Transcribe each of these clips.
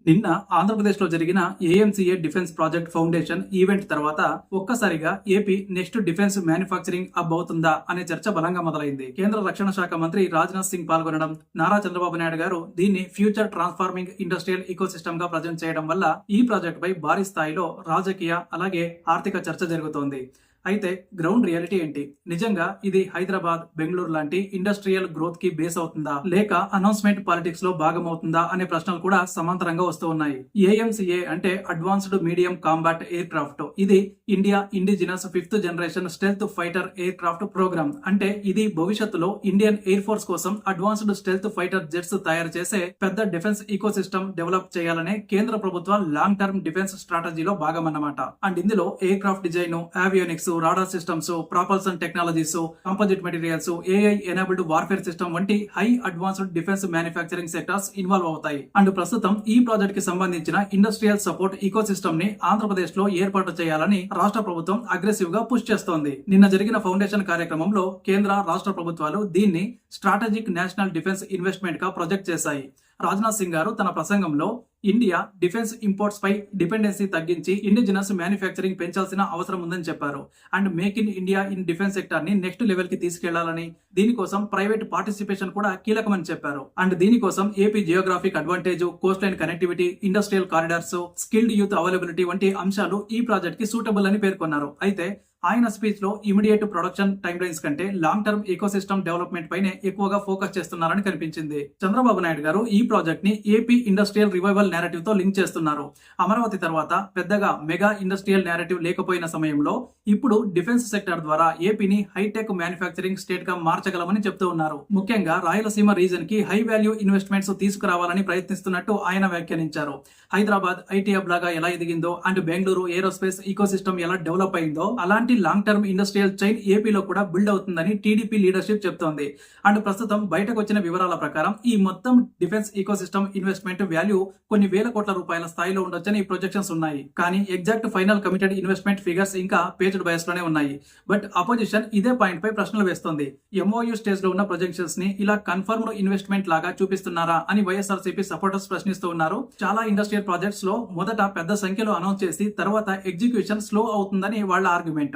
నిన్న ఆంధ్రప్రదేశ్లో జరిగిన AMCA defence project foundation event తర్వాత ఒక్కసారిగా AP next defence manufacturing hub అవుతుందా అనే చర్చ బలంగా మొదలైంది. కేంద్ర రక్షణ శాఖ మంత్రి రాజ్నాథ్ సింగ్ పాల్గొనడం, నారా చంద్రబాబు నాయుడు గారు దీన్ని ఫ్యూచర్ ట్రాన్స్ఫార్మింగ్ ఇండస్ట్రియల్ ఇకోసిస్టమ్ గా ప్రజెంట్ చేయడం వల్ల ఈ ప్రాజెక్ట్ పై భారీ స్థాయిలో రాజకీయ అలాగే ఆర్థిక చర్చ జరుగుతోంది. అయితే గ్రౌండ్ రియాలిటీ ఏంటి? నిజంగా ఇది హైదరాబాద్, బెంగళూరు లాంటి ఇండస్ట్రియల్ గ్రోత్ కి బేస్ అవుతుందా, లేక అనౌన్స్మెంట్ పాలిటిక్స్ లో భాగమవుతుందా అనే ప్రశ్నలు కూడా సమాంతరంగా వస్తూ ఉన్నాయి. ఏఎంసీఏ అంటే advanced medium combat aircraft. ఇది India indigenous 5th generation stealth fighter aircraft programme. అంటే ఇది భవిష్యత్తులో ఇండియన్ ఎయిర్ ఫోర్స్ కోసం అడ్వాన్స్డ్ స్టెల్త్ ఫైటర్ జెట్స్ తయారు చేసే పెద్ద డిఫెన్స్ ఈకో సిస్టమ్ డెవలప్ చేయాలనే కేంద్ర ప్రభుత్వ లాంగ్ టర్మ్ డిఫెన్స్ స్ట్రాటజీలో భాగం అన్నమాట. అండ్ ఇందులో aircraft design, avionics, radar systems, propulsion technologies, composite materials, AI enabled warfare system వంటి high advanced defence manufacturing sectors involve అవుతాయి. అండ్ ప్రస్తుతం ఈ ప్రాజెక్ట్ కి సంబంధించిన ఇండస్ట్రియల్ సపోర్ట్ ఈకో సిస్టమ్ ని ఆంధ్రప్రదేశ్ లో ఏర్పాటు చేయాలని రాష్ట్ర ప్రభుత్వం అగ్రెసివ్ గా పుష్ చేస్తోంది. నిన్న జరిగిన ఫౌండేషన్ కార్యక్రమంలో కేంద్ర రాష్ట్ర ప్రభుత్వాలు దీన్ని స్ట్రాటజిక్ నేషనల్ డిఫెన్స్ ఇన్వెస్ట్మెంట్ గా ప్రొజెక్ట్ చేశాయి. రాజ్నాథ్ సింగ్ గారు తన ప్రసంగంలో ఇండియా డిఫెన్స్ ఇంపోర్ట్స్ పై డిపెండెన్సీ తగ్గించి ఇండిజినస్ మ్యానుఫ్యాక్చరింగ్ పెంచాల్సిన అవసరం ఉందని చెప్పారు. And make in India in defence sector ని నెక్స్ట్ లెవెల్ కి తీసుకెళ్లాలని, దీనికోసం ప్రైవేట్ పార్టిసిపేషన్ కూడా కీలకమని చెప్పారు. అండ్ దీనికోసం AP Geographic advantage, Coast line connectivity, industrial corridors, skilled youth availability వంటి అంశాలు ఈ ప్రాజెక్ట్ కి సూటబుల్ అని పేర్కొన్నారు. అయితే ఆయన స్పీచ్ లో ఇమిడియట్ ప్రొడక్షన్ టైమ్ లైన్స్ కంటే లాంగ్ టర్మ్ ఈకోసిస్టమ్ డెవలప్మెంట్ పైనే ఎక్కువగా ఫోకస్ చేస్తున్నారని కనిపించింది. చంద్రబాబు నాయుడు గారు ఈ ప్రాజెక్ట్ ని ఏపీ ఇండస్ట్రియల్ రివైవల్ నేరేటివ్ తో లింక్ చేస్తున్నారు. అమరావతి తర్వాత పెద్దగా మెగా ఇండస్ట్రియల్ నేరేటివ్ లేకపోయిన సమయంలో ఇప్పుడు డిఫెన్స్ సెక్టర్ ద్వారా ఏపీని హైటెక్ మ్యానుఫ్యాక్చరింగ్ స్టేట్ గా మార్చగలమని చెప్తూ ఉన్నారు. ముఖ్యంగా రాయలసీమ రీజన్ కి హై వాల్యూ ఇన్వెస్ట్మెంట్స్ తీసుకురావాలని ప్రయత్నిస్తున్నట్టు ఆయన వ్యాఖ్యానించారు. హైదరాబాద్ ఐటీ హబ్ లాగా ఎలా ఎదిగిందో అండ్ బెంగళూరు ఏరోస్పేస్ ఈకోసిస్టమ్ ఎలా డెవలప్ అయిందో అలాంటి లాంగ్ టర్మ్ ఇండస్ట్రియల్ చైన్ ఏపీలో కూడా బిల్డ్ అవుతుందని టీడీపీ లీడర్షిప్ చెప్తోంది. అండ్ ప్రస్తుతం బయటకు వచ్చిన వివరాల ప్రకారం ఈ మొత్తం డిఫెన్స్ ఈకోసిస్టమ్ ఇన్వెస్ట్మెంట్ వాల్యూ కొన్ని వేల కోట్ల రూపాయల స్థాయిలో ఉండొచ్చని ప్రొజెక్షన్స్ ఉన్నాయి. కానీ exact final committed investment figures ఇంకా పేజ్డ్ బయస్ లోనే ఉన్నాయి. బట్ అపోజిషన్ ఇదే పాయింట్ పై ప్రశ్నలు వేస్తోంది. ఎంఓయూ స్టేజ్ లో ఉన్న ప్రొజెక్షన్స్ ని ఇలా కన్ఫర్మ్డ్ ఇన్వెస్ట్మెంట్ లాగా చూపిస్తున్నారా అని వైఎస్ఆర్సీపీ సపోర్టర్స్ ప్రశ్నిస్తూ ఉన్నారు. చాలా ఇండస్ట్రియల్ ప్రాజెక్ట్స్ లో మొదట పెద్ద సంఖ్యలో అనౌన్స్ చేసి తర్వాత ఎగ్జిక్యూషన్ స్లో అవుతుందని వాళ్ళ ఆర్గ్యుమెంట్.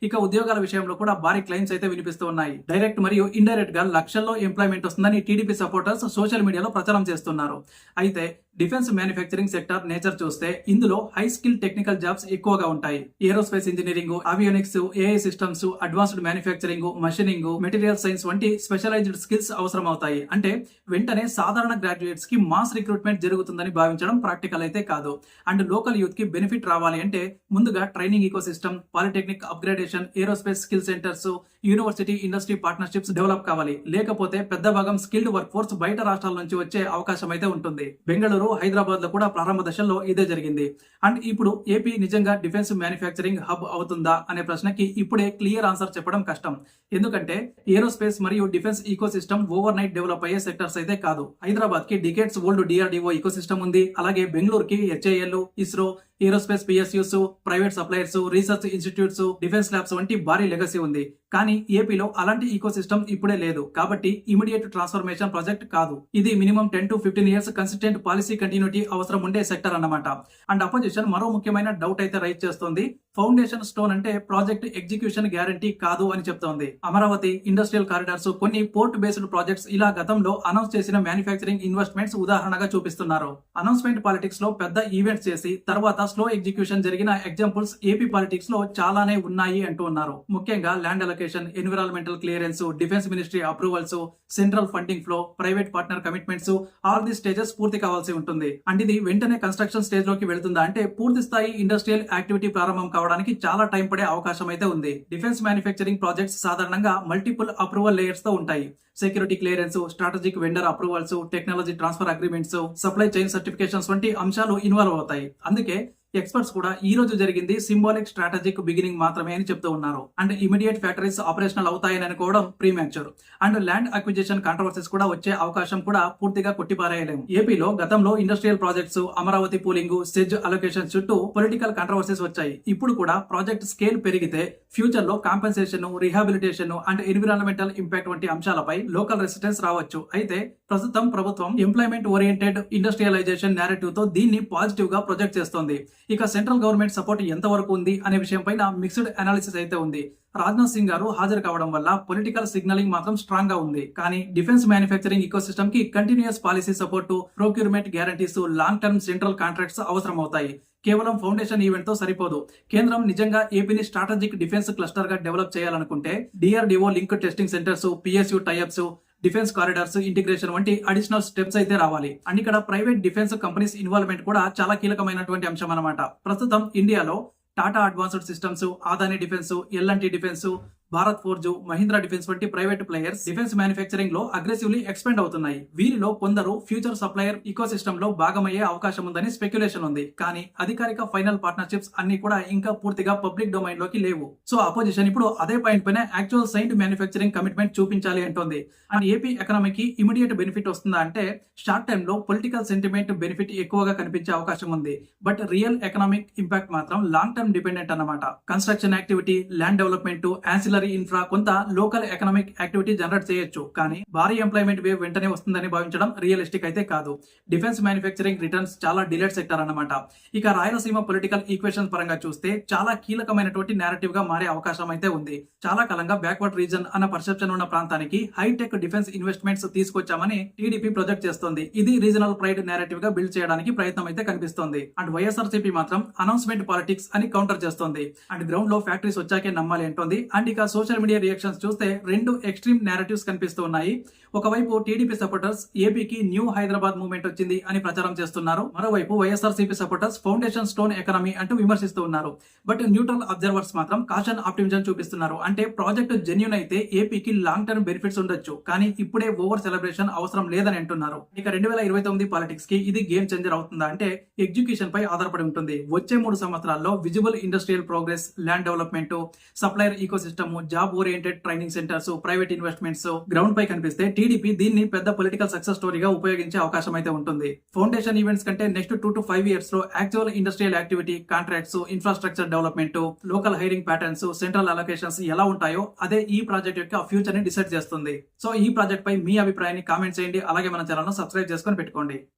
ఇక ఉద్యోగాల విషయంలో కూడా భారీ క్లెయిమ్స్ అయితే వినిపిస్తూ ఉన్నాయి. డైరెక్ట్ మరియు ఇండైరెక్ట్ గా లక్షల్లో ఎంప్లాయ్మెంట్ వస్తుందని టీడీపీ సపోర్టర్స్ సోషల్ మీడియాలో ప్రచారం చేస్తున్నారు. అయితే డిఫెన్స్ మ్యానుఫ్యాక్చరింగ్ సెక్టర్ నేచర్ చూస్తే ఇందులో హై స్కిల్ టెక్నికల్ జాబ్స్ ఎక్కువగా ఉంటాయి. Aerospace engineering, avionics, AI systems, advanced manufacturing, machining, material science వంటి స్పెషలైజ్డ్ స్కిల్స్ అవసరం అవుతాయి. అంటే వెంటనే సాధారణ గ్రాడ్యుయేట్స్ కి మాస్ రిక్రూట్మెంట్ జరుగుతుందని భావించడం ప్రాక్టికల్ అయితే కాదు. అండ్ లోకల్ యూత్ కి బెనిఫిట్ రావాలి అంటే ముందుగా training ecosystem, polytechnic upgradation, aerospace skill centres, university industry partnerships develop కావాలి. లేకపోతే పెద్ద భాగం స్కిల్డ్ వర్క్ ఫోర్స్ బయట రాష్ట్రాల నుంచి వచ్చే అవకాశం అయితే ఉంటుంది. బెంగళూరు, హైదరాబాద్ లో కూడా ప్రారంభ దశల్లో ఇదే జరిగింది. అండ్ ఇప్పుడు ఏపీ నిజంగా డిఫెన్స్ మ్యానుఫ్యాక్చరింగ్ హబ్ అవుతుందా అనే ప్రశ్నకి ఇప్పుడే క్లియర్ ఆన్సర్ చెప్పడం కష్టం. ఎందుకంటే ఏరోస్పేస్ మరియు defence ecosystem overnight develop అయ్యే సెక్టర్స్ అయితే కాదు. హైదరాబాద్ కి decades old DRDO ecosystem ఉంది. అలాగే బెంగళూరుకి HAL, ISRO, aerospace PSUs, private suppliers, research institutes, defence labs వంటి భారీ లెగసీ ఉంది. కానీ ఏపీలో అలాంటి ఈకో సిస్టమ్ ఇప్పుడే లేదు. కాబట్టి ఇమిడియట్ ట్రాన్స్ఫర్మేషన్ ప్రాజెక్ట్ కాదు. ఇది minimum 10 to 15 years consistent policy continuity అవసరం ఉండే సెక్టర్ అన్నమాట. అండ్ అపోజిషన్ మరో ముఖ్యమైన డౌట్ అయితే రైజ్ చేస్తోంది. ఫౌండేషన్ స్టోన్ అంటే ప్రాజెక్ట్ ఎగ్జిక్యూషన్ గ్యారంటీ కాదు అని చెప్తోంది. అమరావతి, ఇండస్ట్రియల్ కారిడార్స్, కొన్ని పోర్ట్ బేస్డ్ ప్రాజెక్ట్స్ ఇలా గతంలో అనౌన్స్ చేసిన మ్యానుఫ్యాక్చరింగ్ ఇన్వెస్ట్మెంట్స్ ఉదాహరణగా చూపిస్తున్నారు. అనౌన్స్మెంట్ పాలిటిక్స్ లో పెద్ద ఈవెంట్స్ చేసి తర్వాత స్లో ఎగ్జిక్యూషన్ జరిగిన ఎగ్జాంపుల్స్ ఏపీ పాలిటిక్స్ లో చాలానే ఉన్నాయి అంటూ ఉన్నారు. ముఖ్యంగా land allocation, environmental clearance, defence ministry approvals, central funding flow, private partner commitments, all the stages పూర్తి కావాల్సి ఉంటుంది. అండ్ ఇది వెంటనే కన్స్ట్రక్షన్ స్టేజ్ లోకి వెళ్తుందా అంటే పూర్తి స్థాయి ఇండస్ట్రియల్ యాక్టివిటీ ప్రారంభం కావడానికి చాలా టైం పడే అవకాశం అయితే ఉంది. డిఫెన్స్ మ్యానుఫ్యాక్చరింగ్ ప్రాజెక్ట్స్ సాధారణంగా మల్టిపుల్ అప్రూవల్ లేయర్స్ తో ఉంటాయి. Security clearance, strategic vendor approvals, technology transfer agreements, supply chain certifications వంటి అంశాలు ఇన్వాల్వ్ అవుతాయి. అందుకే ఎక్స్పర్ట్స్ కూడా ఈ రోజు జరిగింది సింబాలిక్ స్ట్రాటజిక్ బిగినింగ్ మాత్రమే అని చెప్తూ ఉన్నారు. అండ్ ఇమిడియట్ ఫ్యాక్టరీస్ ఆపరేషనల్ అవుతాయని అనుకోవడం premature. And land acquisition controversies కూడా వచ్చే అవకాశం కూడా పూర్తిగా కొట్టిపారేయలేము. ఏపీలో గతంలో industrial projects, Amaravati pooling, SEZ allocation చుట్టూ పొలిటికల్ కాంట్రవర్సీస్ వచ్చాయి. ఇప్పుడు కూడా ప్రాజెక్ట్ స్కేల్ పెరిగితే ఫ్యూచర్ లో compensation, rehabilitation and environmental impact వంటి అంశాలపై లోకల్ రెసిస్టెన్స్ రావచ్చు. అయితే ప్రస్తుతం ప్రభుత్వం ఎంప్లాయ్మెంట్ ఓరియంటెడ్ ఇండస్ట్రియలైజేషన్ నేరేటివ్ తో దీన్ని పాజిటివ్ గా ప్రొజెక్ట్ చేస్తోంది. ఇక సెంట్రల్ గవర్నమెంట్ సపోర్ట్ ఎంత వరకు ఉంది అనే విషయం పైన మిక్స్డ్ అనాలిసిస్ అయితే ఉంది. రాజ్నాథ్ సింగ్ గారు హాజరు కావడం వల్ల పొలిటికల్ సిగ్నలింగ్ మాత్రం స్ట్రాంగ్ గా ఉంది. కానీ డిఫెన్స్ మ్యానుఫ్యాక్చరింగ్ ఇకోసిస్టమ్ కి continuous policy support, procurement guarantees, long term central contracts అవసరం అవుతాయి. కేవలం ఫౌండేషన్ ఈవెంట్ తో సరిపోదు. కేంద్రం నిజంగా ఏపీని స్ట్రాటజిక్ డిఫెన్స్ క్లస్టర్ గా డెవలప్ చేయాలనుకుంటే DRDO link testing centres, PSU tie ups, defence corridors integration వంటి అడిషనల్ స్టెప్స్ అయితే రావాలి. అండ్ ఇక్కడ ప్రైవేట్ డిఫెన్స్ కంపెనీస్ ఇన్వాల్వ్మెంట్ కూడా చాలా కీలకమైనటువంటి అంశం అన్నమాట. ప్రస్తుతం ఇండియాలో Tata advanced systems, Adani defence, L&T defence, Bharat Forge, Mahindra defence వంటి ప్రైవేట్ ప్లేయర్స్ డిఫెన్స్ మ్యానుఫ్యాక్చరింగ్ లో అగ్రెసివ్లీ ఎక్స్పెండ్ అవుతున్నాయి. వీరిలో కొందరు ఫ్యూచర్ సప్లయర్ ఇకోసిస్టమ్ లో భాగమయ్యే అవకాశం ఉందని స్పెక్యులేషన్ ఉంది. కానీ అధికారిక ఫైనల్ పార్ట్నర్షిప్స్ అన్ని కూడా ఇంకా పూర్తిగా పబ్లిక్ డొమైన్ లోకి లేవు. సో అపోజిషన్ ఇప్పుడు అదే పాయింట్ పైన యాక్చువల్ సైన్డ్ మ్యానుఫ్యాక్చరింగ్ కమిట్మెంట్ చూపించాలి అంటోంది. అండ్ ఏపీ ఎకనామీకి ఇమీడియట్ బెనిఫిట్ వస్తుందా అంటే షార్ట్ టైమ్ లో పొలిటికల్ సెంటిమెంట్ బెనిఫిట్ ఎక్కువగా కనిపించే అవకాశం ఉంది. బట్ రియల్ ఎకనామిక్ ఇంపాక్ట్ మాత్రం లాంగ్ టర్మ్ డిపెండెంట్ అన్నమాట. Construction activity, land development, ancillary infra, కొంత లోకల్ ఎకనామిక్ యాక్టివిటీ జనరేట్ చేయొచ్చు. కానీ భారీ ఎంప్లాయ్మెంట్ వేవ్ వెంటనే వస్తుందని భావించడం రియలిస్టిక్ అయితే కాదు. డిఫెన్స్ మ్యానుఫ్యాక్చరింగ్ రిటర్న్స్ చాలా డిలేడ్ సెక్టర్ అన్నమాట. ఇక రాయలసీమ పొలిటికల్ ఈక్వేషన్ పరంగా చూస్తే చాలా కీలకమైనటువంటి నేరేటివ్ గా మారే అవకాశం అయితే ఉంది. చాలా కాలంగా బ్యాక్వర్డ్ రీజన్ అన్న పర్సెప్షన్ ఉన్న ప్రాంతానికి హైటెక్ డిఫెన్స్ ఇన్వెస్ట్మెంట్స్ తీసుకొచ్చామని టీడీపీ ప్రొజెక్ట్ చేస్తోంది. ఇది రీజనల్ ప్రైడ్ నేరేటివ్ గా బిల్డ్ చేయడానికి ప్రయత్నం అయితే కనిపిస్తోంది. అండ్ వైఎస్ఆర్సీపీ మాత్రం అనౌన్స్మెంట్ పాలిటిక్స్ అని కౌంటర్ చేస్తోంది. అండ్ గ్రౌండ్ లో ఫ్యాక్టరీస్ వచ్చాకే నమ్మాలి అంటోంది. అండ్ ఇక సోషల్ మీడియా రియాక్షన్స్ చూస్తే రెండు ఎక్స్ట్రీమ్ నేరేటివ్స్ కనిపిస్తూ ఉన్నాయి. ఒకవైపు టీడీపీ సపోర్టర్స్ ఏపీకి న్యూ హైదరాబాద్ మూవ్మెంట్ వచ్చింది అని ప్రచారం చేస్తున్నారు. మరోవైపు YSRCP supporters foundation stone economy అంటూ విమర్శిస్తూ ఉన్నారు. బట్ న్యూట్రల్ అబ్జర్వర్స్ మాత్రం కాషన్ ఆప్టిమిజం చూపిస్తున్నారు. అంటే ప్రాజెక్ట్ జెన్యూన్ అయితే ఏపీకి లాంగ్ టర్మ్ బెనిఫిట్స్ ఉండొచ్చు, కానీ ఇప్పుడే ఓవర్ సెలబ్రేషన్ అవసరం లేదని అంటున్నారు. ఇక 2029 పాలిటిక్స్ కి ఇది గేమ్ చేంజర్ అవుతుందా అంటే ఎగ్జిక్యూషన్ పై ఆధారపడి ఉంటుంది. వచ్చే 3 సంవత్సరాల్లో visible industrial progress, land development, supplier ecosystem, job oriented training centres, private investments ground పై కనిపిస్తే టీడీపీ దీన్ని పెద్ద పొలిటికల్ సక్సెస్ స్టోరీగా ఉపయోగించే అవకాశం అయితే ఉంటుంది. ఫౌండేషన్ ఈవెంట్స్ కంటే నెక్స్ట్ 2 to 5 ఇయర్స్ లో actual industrial activity, contracts, infrastructure development, local hiring patterns, central allocations ఎలా ఉంటాయో అదే ఈ ప్రాజెక్ట్ యొక్క ఫ్యూచర్ ని డిసైడ్ చేస్తుంది. సో ఈ ప్రాజెక్ట్ పై మీ అభిప్రాయాన్ని కామెంట్ చేయండి. అలాగే మన ఛానల్ ను సబ్స్క్రైబ్ చేసుకొని పెట్టుకోండి.